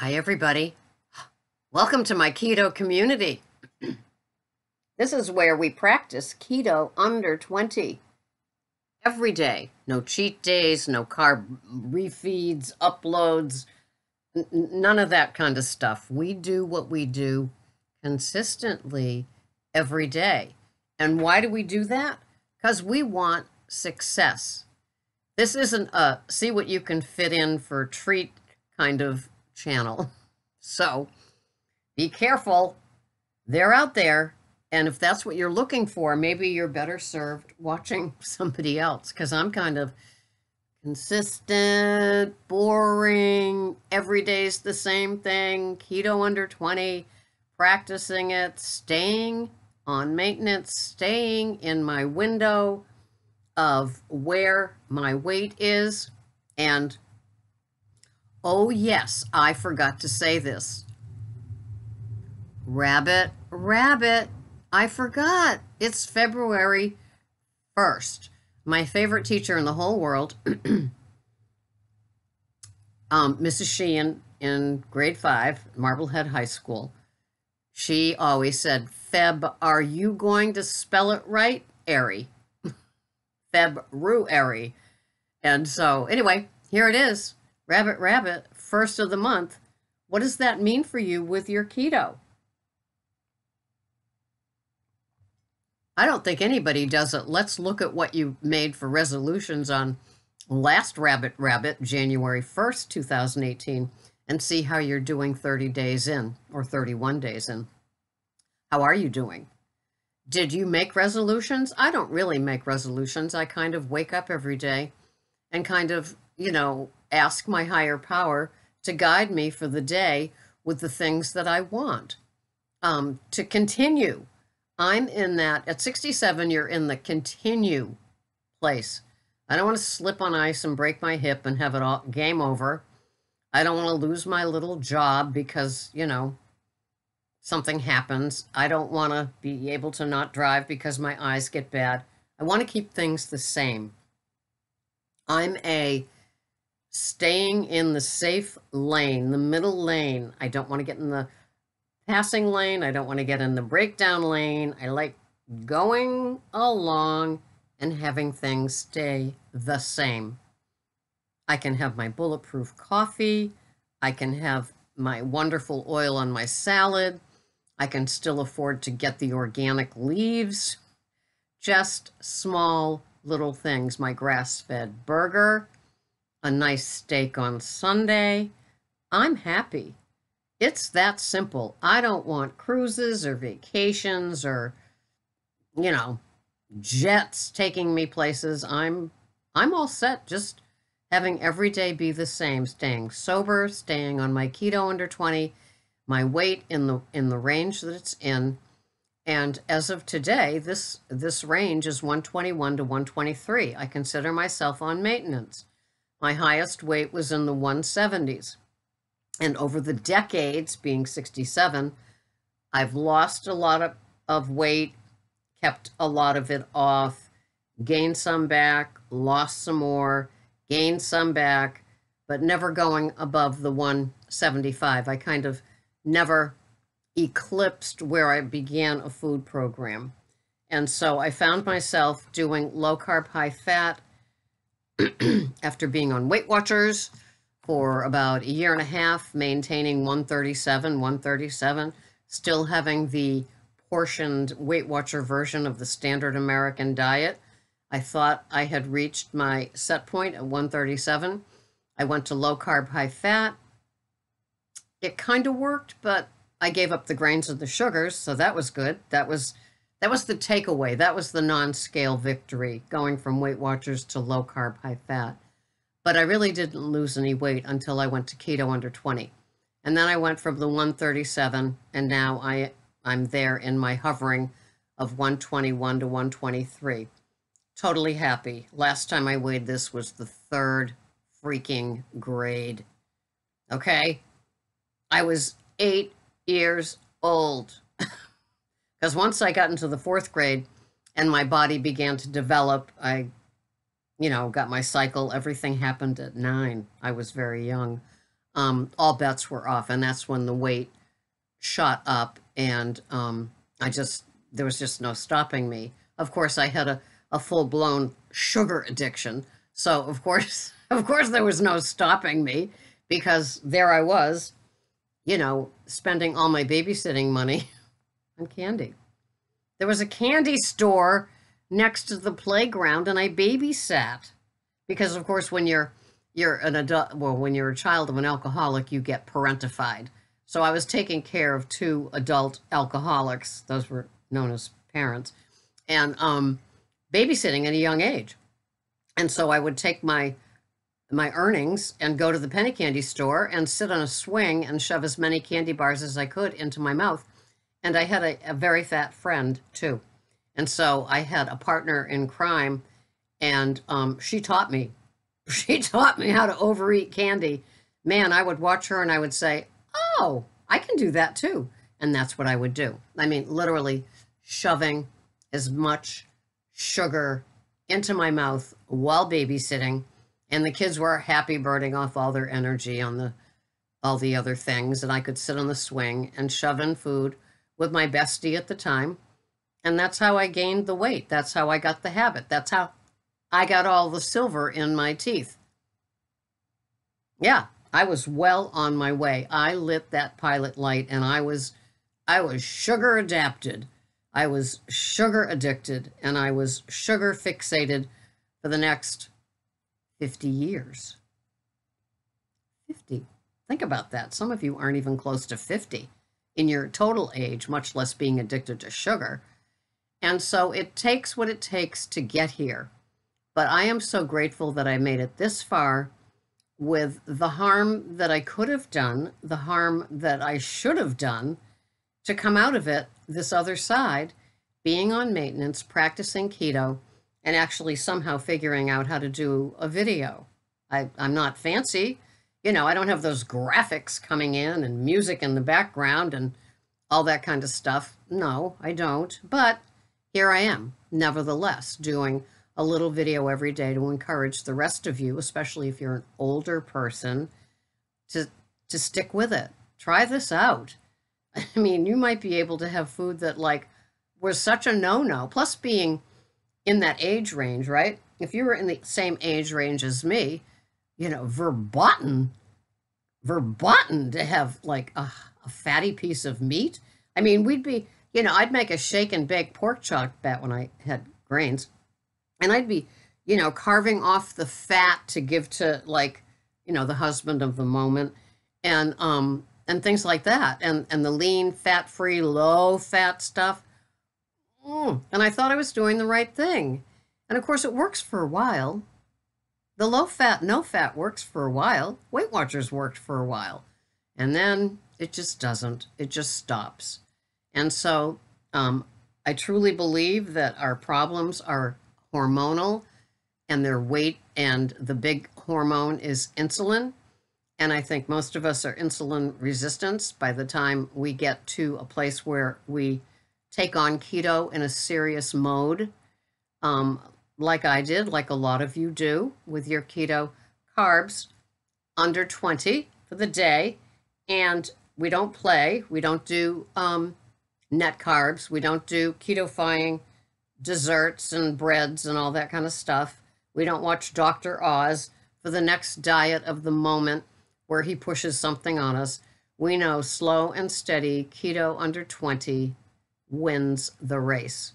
Hi, everybody. Welcome to my keto community. This is where we practice keto under 20 every day. No cheat days, no carb refeeds, uploads, none of that kind of stuff. We do what we do consistently every day. And why do we do that? Because we want success. This isn't a see what you can fit in for a treat kind of channel. So be careful. They're out there. And if that's what you're looking for, maybe you're better served watching somebody else, because I'm kind of consistent, boring, every day's the same thing, keto under 20, practicing it, staying on maintenance, staying in my window of where my weight is. And oh yes, I forgot to say this. Rabbit, I forgot. It's February 1st. My favorite teacher in the whole world, Mrs. Sheehan in grade 5, Marblehead High School, she always said, Feb, are you going to spell it right? Airy. February. And so, anyway, here it is. Rabbit, first of the month. What does that mean for you with your keto? I don't think anybody does it. Let's look at what you made for resolutions on last Rabbit, January 1st, 2018, and see how you're doing 30 days in or 31 days in. How are you doing? Did you make resolutions? I don't really make resolutions. I kind of wake up every day and kind of, ask my higher power to guide me for the day with the things that I want to continue. I'm in that, at 67, you're in the continue place. I don't want to slip on ice and break my hip and have it all game over. I don't want to lose my little job because, something happens. I don't want to be able to not drive because my eyes get bad. I want to keep things the same. I'm staying in the safe lane, the middle lane. I don't want to get in the passing lane. I don't want to get in the breakdown lane. I like going along and having things stay the same. I can have my bulletproof coffee. I can have my wonderful oil on my salad. I can still afford to get the organic leaves. Just small little things. My grass-fed burger, a nice steak on Sunday. I'm happy. It's that simple. I don't want cruises or vacations or, jets taking me places. I'm all set. Just having every day be the same. Staying sober, staying on my keto under 20, my weight in the range that it's in. And as of today, this range is 121 to 123. I consider myself on maintenance. My highest weight was in the 170s. And over the decades, being 67, I've lost a lot of weight, kept a lot of it off, gained some back, lost some more, gained some back, but never going above the 175. I kind of never eclipsed where I began a food program. And so I found myself doing low carb, high fat after being on Weight Watchers for about a year and a half, maintaining 137, still having the portioned Weight Watcher version of the standard American diet. I thought I had reached my set point at 137. I went to low carb, high fat. It kind of worked, but I gave up the grains and the sugars, so that was good. That was the takeaway. That was the non-scale victory, going from Weight Watchers to low carb, high fat. But I really didn't lose any weight until I went to keto under 20. And then I went from the 137, and now I'm there in my hovering of 121 to 123. Totally happy. Last time I weighed this was the 3rd freaking grade. Okay? I was 8 years old. Because once I got into the 4th grade and my body began to develop, I got my cycle. Everything happened at 9. I was very young. all bets were off, and that's when the weight shot up, and there was just no stopping me. Of course, I had a full blown sugar addiction, so of course, of course, there was no stopping me because there I was, spending all my babysitting money on candy. There was a candy store next to the playground, and I babysat because, of course, when you're an adult, well, when you're a child of an alcoholic, you get parentified. So I was taking care of two adult alcoholics; those were known as parents, and babysitting at a young age. And so I would take my earnings and go to the penny candy store and sit on a swing and shove as many candy bars as I could into my mouth. And I had a very fat friend too. And so I had a partner in crime, and she taught me. She taught me how to overeat candy. Man, I would watch her and I would say, oh, I can do that too. And that's what I would do. I mean, literally shoving as much sugar into my mouth while babysitting. And the kids were happy burning off all their energy on all the other things. And I could sit on the swing and shove in food with my bestie at the time. And that's how I gained the weight. That's how I got the habit. That's how I got all the silver in my teeth. Yeah, I was well on my way. I lit that pilot light, and I was sugar adapted. I was sugar addicted, and I was sugar fixated for the next 50 years. 50. Think about that. Some of you aren't even close to 50 in your total age, much less being addicted to sugar. And so it takes what it takes to get here. But I am so grateful that I made it this far with the harm that I could have done, the harm that I should have done, to come out of it this other side, being on maintenance, practicing keto, and actually somehow figuring out how to do a video. I'm not fancy. I don't have those graphics coming in and music in the background and all that kind of stuff. No, I don't. But here I am, nevertheless, doing a little video every day to encourage the rest of you, especially if you're an older person, to stick with it. Try this out. I mean, you might be able to have food that was such a no-no. Plus being in that age range, right? If you were in the same age range as me, verboten to have a fatty piece of meat. I mean, we'd be, I'd make a shake and bake pork chop back when I had grains. And I'd be, carving off the fat to give to the husband of the moment and things like that. And the lean, fat-free, low-fat stuff. And I thought I was doing the right thing. And of course it works for a while. The low-fat, no-fat works for a while. Weight Watchers worked for a while. And then it just doesn't. It just stops. And so I truly believe that our problems are hormonal, and their weight, and the big hormone is insulin. And I think most of us are insulin resistant by the time we get to a place where we take on keto in a serious mode, like I did, like a lot of you do with your keto carbs under 20 for the day. And we don't play. We don't do net carbs. We don't do keto-fying desserts and breads and all that kind of stuff. We don't watch Dr. Oz for the next diet of the moment where he pushes something on us. We know slow and steady keto under 20 wins the race.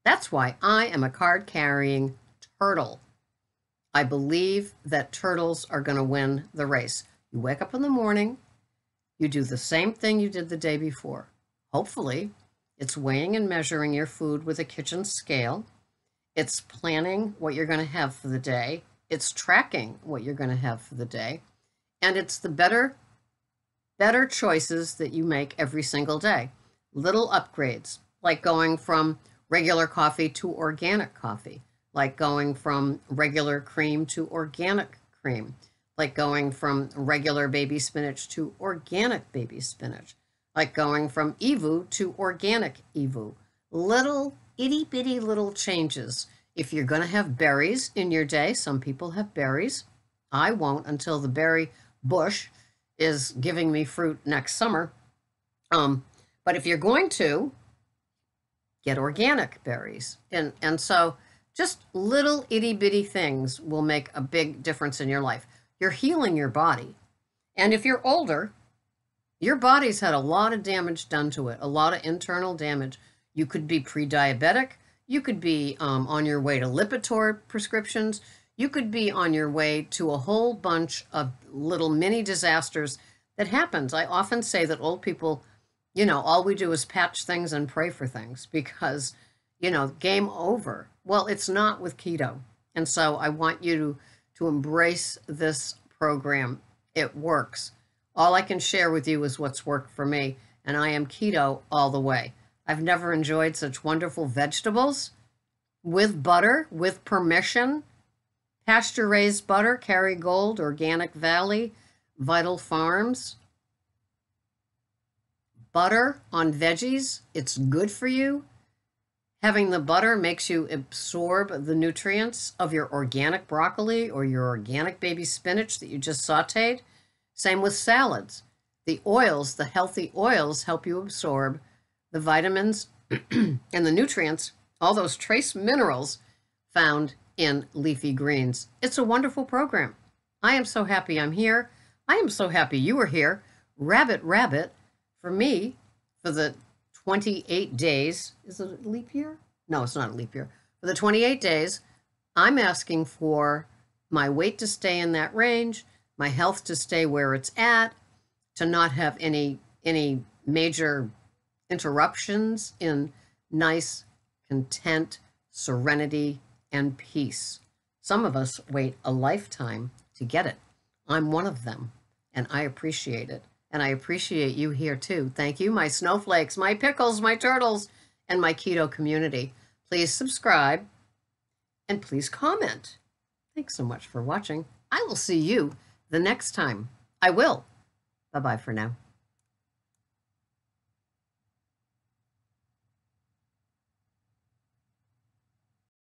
That's why I am a card-carrying turtle. I believe that turtles are going to win the race. You wake up in the morning, you do the same thing you did the day before. Hopefully, it's weighing and measuring your food with a kitchen scale. It's planning what you're going to have for the day. It's tracking what you're going to have for the day. And it's the better choices that you make every single day. Little upgrades, like going from regular coffee to organic coffee, like going from regular cream to organic cream, like going from regular baby spinach to organic baby spinach, like going from EVU to organic EVU. Little itty bitty little changes. If you're going to have berries in your day, some people have berries. I won't until the berry bush is giving me fruit next summer. But if you're going to get organic berries, and so just little itty bitty things will make a big difference in your life. You're healing your body. And if you're older, your body's had a lot of damage done to it, a lot of internal damage. You could be pre-diabetic. You could be on your way to Lipitor prescriptions. You could be on your way to a whole bunch of little mini disasters that happens. I often say that old people, all we do is patch things and pray for things because, game over. Well, it's not with keto. And so I want you to embrace this program. It works. All I can share with you is what's worked for me, and I am keto all the way. I've never enjoyed such wonderful vegetables with butter, with permission. Pasture-raised butter, Kerrygold, Organic Valley, Vital Farms. Butter on veggies, it's good for you. Having the butter makes you absorb the nutrients of your organic broccoli or your organic baby spinach that you just sauteed. Same with salads. The oils, the healthy oils, help you absorb the vitamins and the nutrients, all those trace minerals found in leafy greens. It's a wonderful program. I am so happy I'm here. I am so happy you are here. Rabbit, for me, for the 28 days. Is it a leap year? No, it's not a leap year. For the 28 days, I'm asking for my weight to stay in that range, my health to stay where it's at, to not have any major interruptions in nice, content, serenity, and peace. Some of us wait a lifetime to get it. I'm one of them, and I appreciate it. And I appreciate you here too. Thank you, my snowflakes, my pickles, my turtles, and my keto community. Please subscribe and please comment. Thanks so much for watching. I will see you the next time. I will. Bye-bye for now.